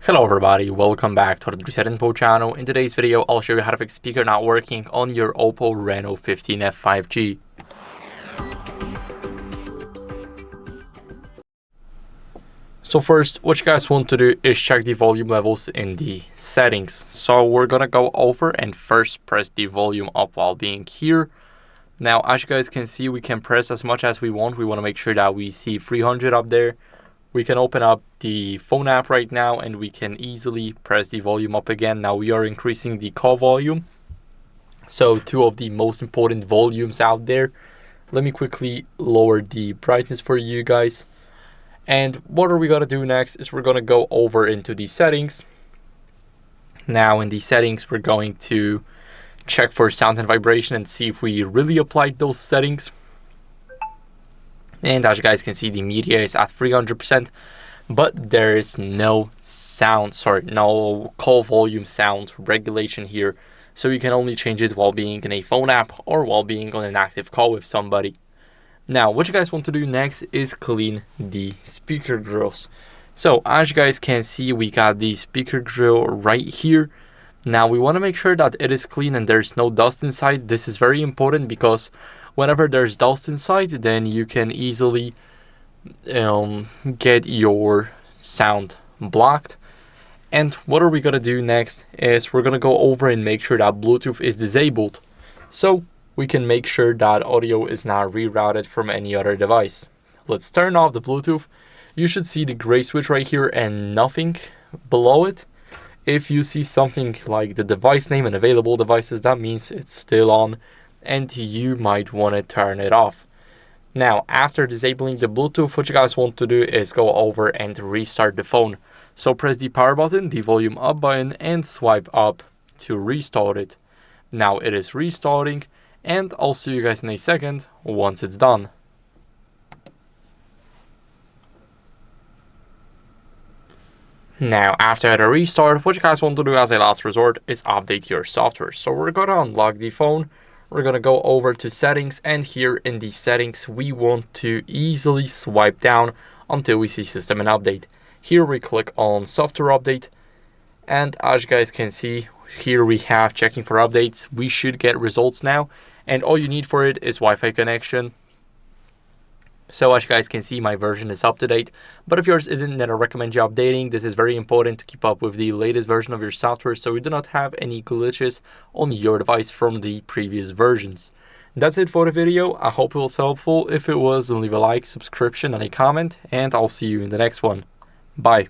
Hello everybody, welcome back to the HardReset.Info channel. In today's video, I'll show you how to fix speaker not working on your OPPO Reno 15F 5G. So first, what you guys want to do is check the volume levels in the settings. So we're gonna go over and first press the volume up while being here. Now, as you guys can see, we can press as much as we want. We want to make sure that we see 300 up there. We can open up the phone app right now and we can easily press the volume up again. Now we are increasing the call volume. So two of the most important volumes out there. Let me quickly lower the brightness for you guys. And what are we going to do next is we're going to go over into the settings. Now in the settings, we're going to check for sound and vibration and see if we really applied those settings. And as you guys can see, the media is at 300%, but there is no call volume sound regulation here. So you can only change it while being in a phone app or while being on an active call with somebody. Now, what you guys want to do next is clean the speaker grills. So as you guys can see, we got the speaker grill right here. Now we want to make sure that it is clean and there's no dust inside. This is very important because whenever there's dust inside, then you can easily get your sound blocked. And what are we going to do next is we're going to go over and make sure that Bluetooth is disabled. So we can make sure that audio is not rerouted from any other device. Let's turn off the Bluetooth. You should see the gray switch right here and nothing below it. If you see something like the device name and available devices, that means it's still on and you might want to turn it off. Now, after disabling the Bluetooth, what you guys want to do is go over and restart the phone. So press the power button, the volume up button, and swipe up to restart it. Now it is restarting, and I'll see you guys in a second once it's done. Now, after the restart, what you guys want to do as a last resort is update your software. So we're going to unlock the phone. We're going to go over to settings, and here in the settings, we want to easily swipe down until we see system and update. Here we click on software update, and as you guys can see, here we have checking for updates. We should get results now, and all you need for it is Wi-Fi connection. So as you guys can see, my version is up to date, but if yours isn't, then I recommend you updating. This is very important to keep up with the latest version of your software so you do not have any glitches on your device from the previous versions. That's it for the video. I hope it was helpful. If it was, then leave a like, subscription, and a comment, and I'll see you in the next one. Bye.